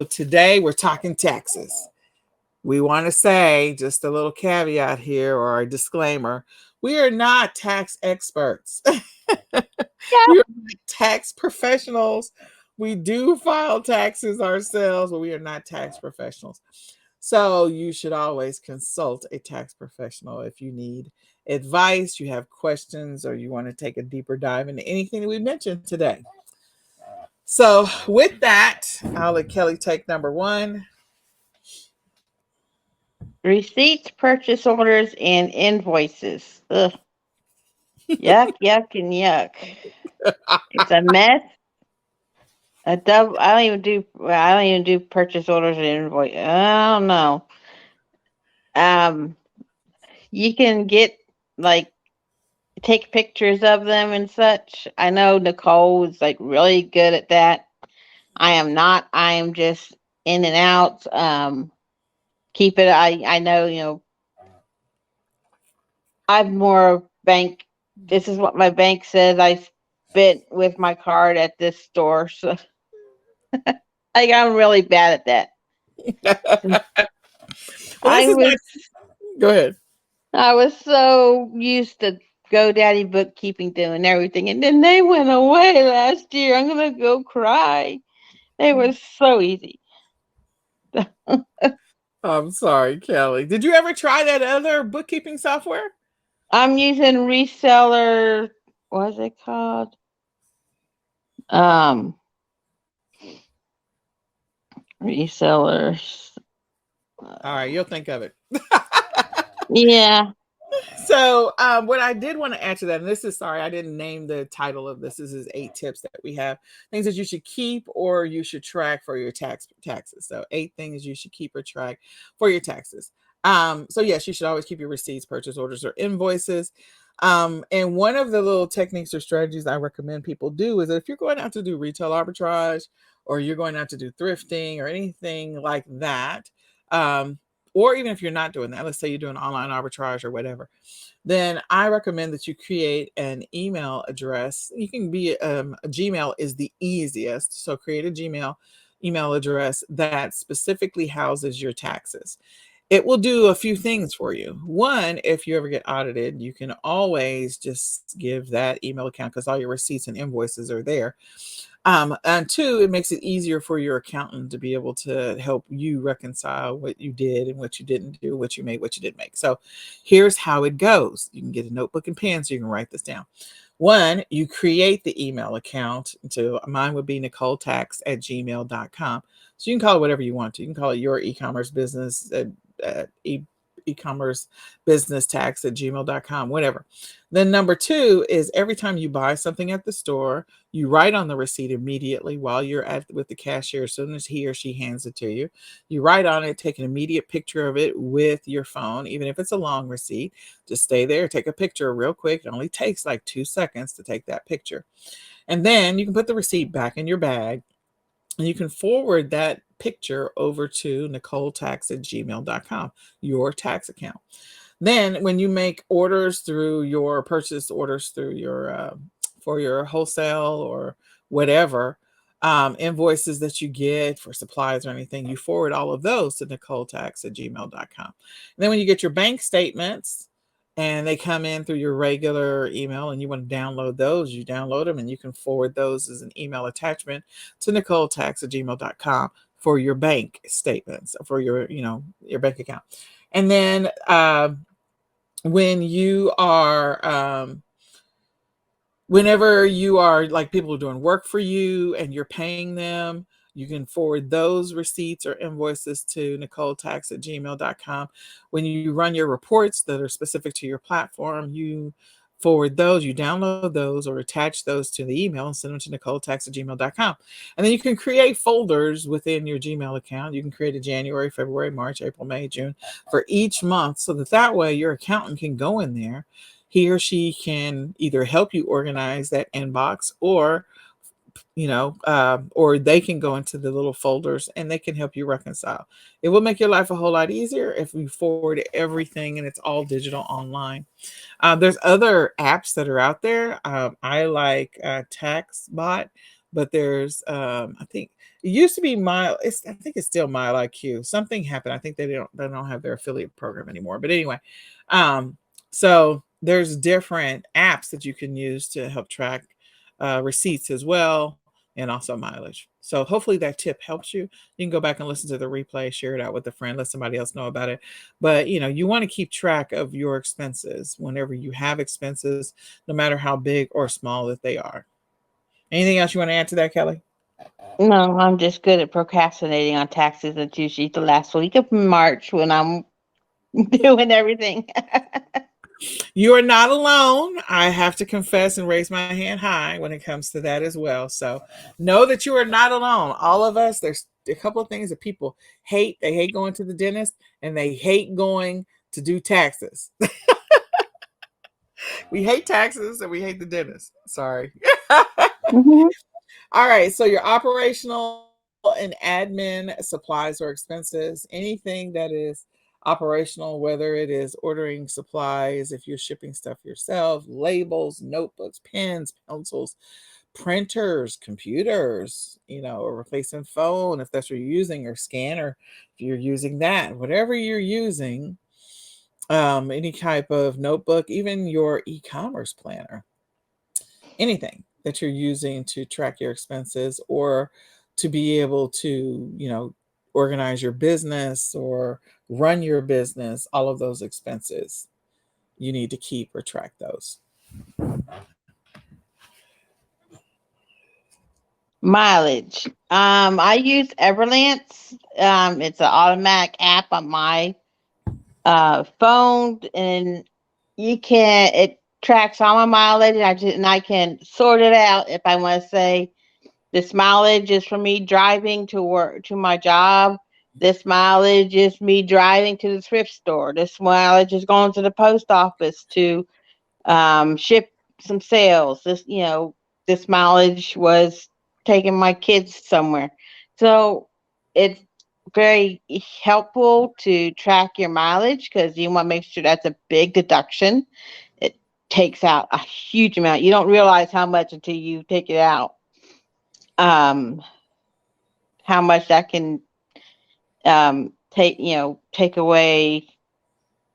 Today we're talking taxes. We want to say just a little caveat here or a disclaimer. We are not tax experts. Yeah. We are not tax professionals. We do file taxes ourselves, but we are not tax professionals. So you should always consult a tax professional if you need advice, you have questions, or you want to take a deeper dive into anything that we mentioned today. So, with that, I'll let Kelly take number one. Receipts, purchase orders, and invoices. Ugh. Yuck, yuck, and yuck. It's a mess. I don't even do purchase orders and invoice. I don't know. Um, you can get like take pictures of them and such. I know Nicole is like really good at that. I am not. I am just in and out. Keep it. I know. I'm more bank. This is what my bank says I spent with my card at this store. So I'm really bad at that. Well, this I is was not. Go ahead. I was so used to GoDaddy bookkeeping doing everything, and then they went away last year. I'm gonna go cry. It was so easy. I'm sorry, Kelly. Did you ever try that other bookkeeping software? I'm using reseller. What's it called? Um, resellers. All right, you'll think of it. Yeah. So, what I did want to add to that, and this is sorry, I didn't name the title of this. This is 8 tips that we have, things that you should keep or you should track for your taxes. So, 8 things you should keep or track for your taxes. So yes, you should always keep your receipts, purchase orders, or invoices. And one of the little techniques or strategies I recommend people do is that if you're going out to do retail arbitrage or you're going out to do thrifting or anything like that, um, or even if you're not doing that, let's say you're doing online arbitrage or whatever, then I recommend that you create an email address. You can be a Gmail is the easiest. So create a Gmail email address that specifically houses your taxes. It will do a few things for you. One, if you ever get audited, you can always just give that email account because all your receipts and invoices are there. And two, it makes it easier for your accountant to be able to help you reconcile what you did and what you didn't do, what you made, what you didn't make. So here's how it goes. You can get a notebook and pen so you can write this down. One, you create the email account. To mine would be NicoleTax@gmail.com. So you can call it whatever you want to. You can call it your e-commerce business e-commerce business tax at gmail.com, whatever. Then number two is every time you buy something at the store, you write on the receipt immediately while you're at with the cashier. As soon as he or she hands it to you, you write on it, take an immediate picture of it with your phone, even if it's a long receipt. Just stay there, take a picture real quick. It only takes like 2 seconds to take that picture. And then you can put the receipt back in your bag and you can forward that picture over to NicoleTax@gmail.com, your tax account. Then when you make orders through your purchase orders through your for your wholesale or whatever, invoices that you get for supplies or anything, you forward all of those to NicoleTax@gmail.com. And then when you get your bank statements and they come in through your regular email and you want to download those, you download them and you can forward those as an email attachment to NicoleTax@gmail.com for your bank statements, for your bank account. And then when you are whenever you are like people are doing work for you and you're paying them, you can forward those receipts or invoices to NicoleTax@gmail.com. When you run your reports that are specific to your platform, you forward those, you download those or attach those to the email and send them to NicoleTax@gmail.com. And then you can create folders within your Gmail account. You can create a January, February, March, April, May, June for each month so that way your accountant can go in there. He or she can either help you organize that inbox or they can go into the little folders and they can help you reconcile. It will make your life a whole lot easier if we forward everything and it's all digital online. There's other apps that are out there. I like TaxBot. but there's I think it used to be Mile. I think it's still Mile IQ. Something happened. I think they don't have their affiliate program anymore. But anyway, um, so there's different apps that you can use to help track receipts as well, and also mileage. So hopefully that tip helps you. You can go back and listen to the replay, share it out with a friend, let somebody else know about it. But you want to keep track of your expenses whenever you have expenses, no matter how big or small that they are. Anything else you want to add to that, Kelly? No, I'm just good at procrastinating on taxes. It's usually the last week of March when I'm doing everything. You are not alone. I have to confess and raise my hand high when it comes to that as well. So know that you are not alone. All of us, there's a couple of things that people hate. They hate going to the dentist and they hate going to do taxes. We hate taxes and we hate the dentist. Sorry. Mhm. All right. So your operational and admin supplies or expenses, anything that is operational, whether it is ordering supplies, if you're shipping stuff yourself, labels, notebooks, pens, pencils, printers, computers, or replacing phone if that's what you're using, or scanner if you're using that, whatever you're using, any type of notebook, even your e-commerce planner, anything that you're using to track your expenses or to be able to, organize your business or run your business, all of those expenses, you need to keep or track those. Mileage. I use Everlance. It's an automatic app on my phone, and it tracks all my mileage, and I can sort it out if I want to say this mileage is for me driving to work to my job. This mileage is me driving to the thrift store. This mileage is going to the post office to ship some sales. This mileage was taking my kids somewhere. So it's very helpful to track your mileage because you want to make sure that's a big deduction. It takes out a huge amount. You don't realize how much until you take it out. Um, how much that can take away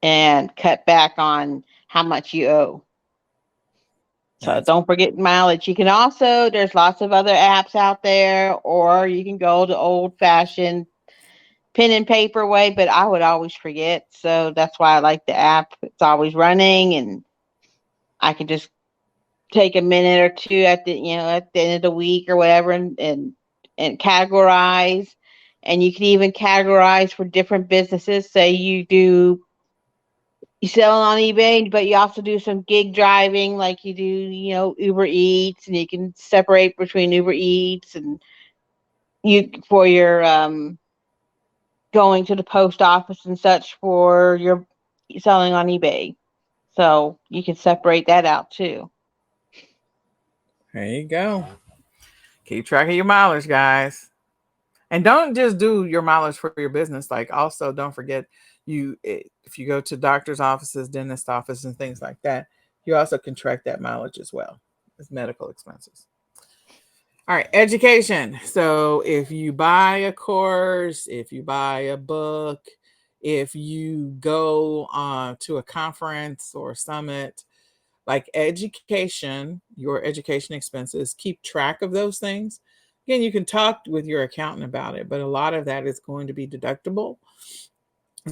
and cut back on how much you owe. So That's don't forget mileage. You can also, there's lots of other apps out there, or you can go the old fashioned pen and paper way, but I would always forget. So that's why I like the app. It's always running, and I can just take a minute or two at the end of the week or whatever, and categorize. And you can even categorize for different businesses. Say you sell on eBay, but you also do some gig driving, like you do, Uber Eats, and you can separate between Uber Eats and you for your going to the post office and such for your selling on eBay. So you can separate that out too. There you go. Keep track of your mileage, guys. And don't just do your mileage for your business. Like, also don't forget, if you go to doctor's offices, dentist office, and things like that, you also can track that mileage as well as medical expenses. All right, education. So if you buy a course, if you buy a book, if you go to a conference or summit, like education, your education expenses, keep track of those things. Again, you can talk with your accountant about it, but a lot of that is going to be deductible.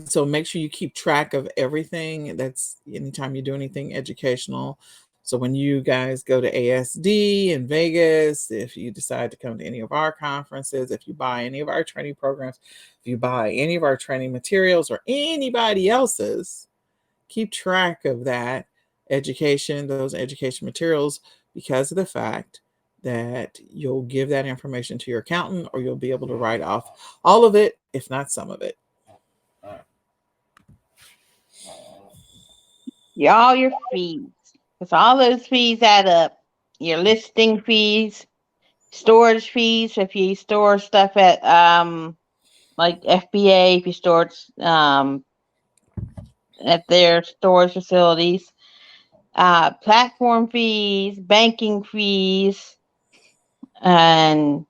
So make sure you keep track of everything. That's anytime you do anything educational. So when you guys go to ASD in Vegas, if you decide to come to any of our conferences, if you buy any of our training programs, if you buy any of our training materials or anybody else's, keep track of that education, those education materials, because of the fact that you'll give that information to your accountant or you'll be able to write off all of it, if not some of it. All your fees, because all those fees add up. Your listing fees, storage fees, if you store stuff at like FBA, if you store at their storage facilities, platform fees, banking fees, and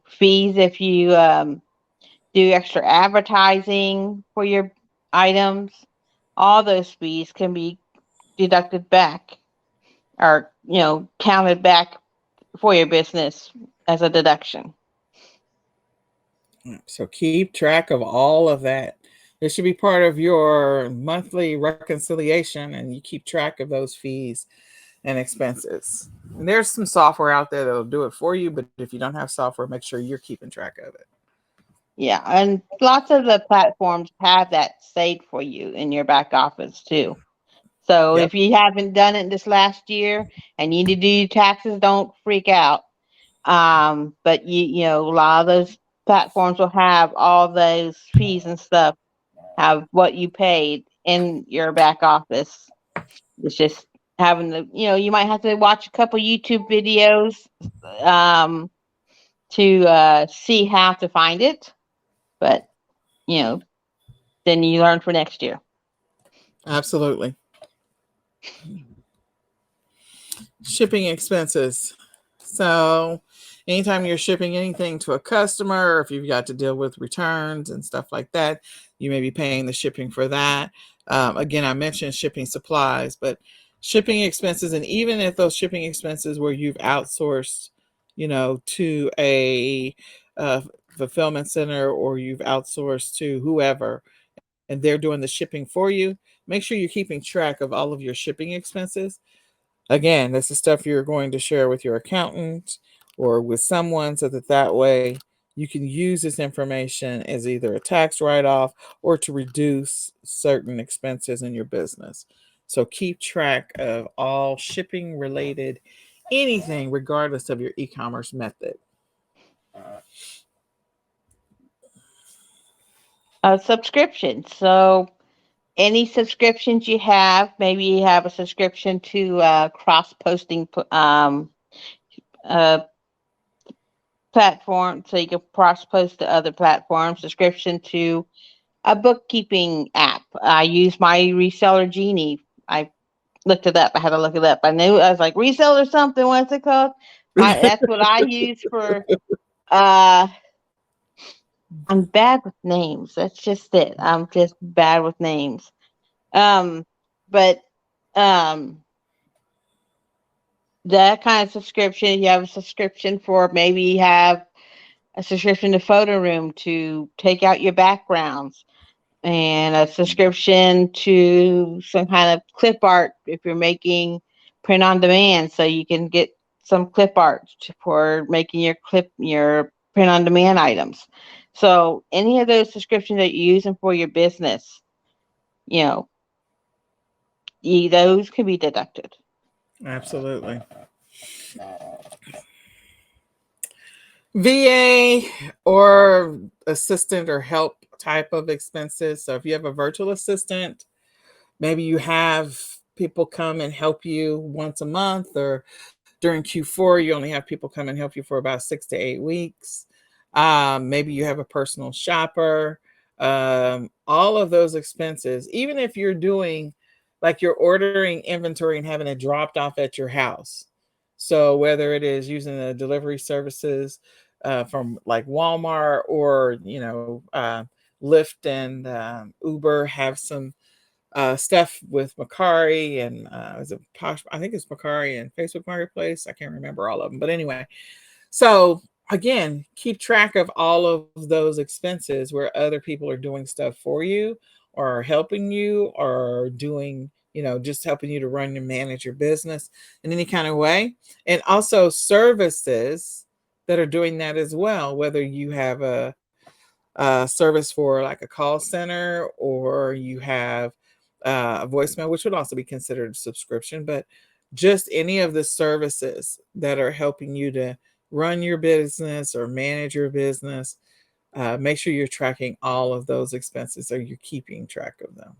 fees if you do extra advertising for your items. All those fees can be deducted back or counted back for your business as a deduction. So keep track of all of that. This should be part of your monthly reconciliation, and you keep track of those fees and expenses. And there's some software out there that'll do it for you, but if you don't have software, make sure you're keeping track of it. Yeah, and lots of the platforms have that saved for you in your back office too. So Yep. if you haven't done it this last year and you need to do your taxes, don't freak out. But a lot of those platforms will have all those fees and stuff, have what you paid in your back office. It's just having you might have to watch a couple YouTube videos to see how to find it, but then you learn for next year. Absolutely. Shipping expenses. So anytime you're shipping anything to a customer, or if you've got to deal with returns and stuff like that, you may be paying the shipping for that. Again, I mentioned shipping supplies, but shipping expenses, and even if those shipping expenses where you've outsourced, to a fulfillment center, or you've outsourced to whoever, and they're doing the shipping for you, make sure you're keeping track of all of your shipping expenses. Again, this is stuff you're going to share with your accountant or with someone, so that way you can use this information as either a tax write-off or to reduce certain expenses in your business. So keep track of all shipping related anything, regardless of your e-commerce method. Subscription. So any subscriptions you have, maybe you have a subscription to cross posting platform, so you can cross post to other platforms. Subscription to a bookkeeping app. I use my reseller Genie. I looked it up. I had to look it up. I knew, I was like, reseller something. What's it called? That's what I use for. I'm bad with names. That's just it. I'm just bad with names. But that kind of subscription, you have a subscription for, maybe you have a subscription to Photo Room to take out your backgrounds, and a subscription to some kind of clip art if you're making print on demand, so you can get some clip art for making your print on demand items. So any of those subscriptions that you're using for your business, those can be deducted. Absolutely. VA or assistant or help type of expenses. So if you have a virtual assistant, maybe you have people come and help you once a month, or during Q4, you only have people come and help you for about 6 to 8 weeks. Maybe you have a personal shopper. All of those expenses, even if you're doing, like, you're ordering inventory and having it dropped off at your house. So whether it is using the delivery services from like Walmart, or Lyft and Uber have some stuff with Macari and is it Posh? I think it's Macari and Facebook Marketplace. I can't remember all of them, but anyway. So again, keep track of all of those expenses where other people are doing stuff for you, or helping you, or doing, just helping you to run and manage your business in any kind of way. And also services that are doing that as well, whether you have a service for like a call center, or you have a voicemail, which would also be considered a subscription, but just any of the services that are helping you to run your business or manage your business. Make sure you're tracking all of those expenses, or you're keeping track of them.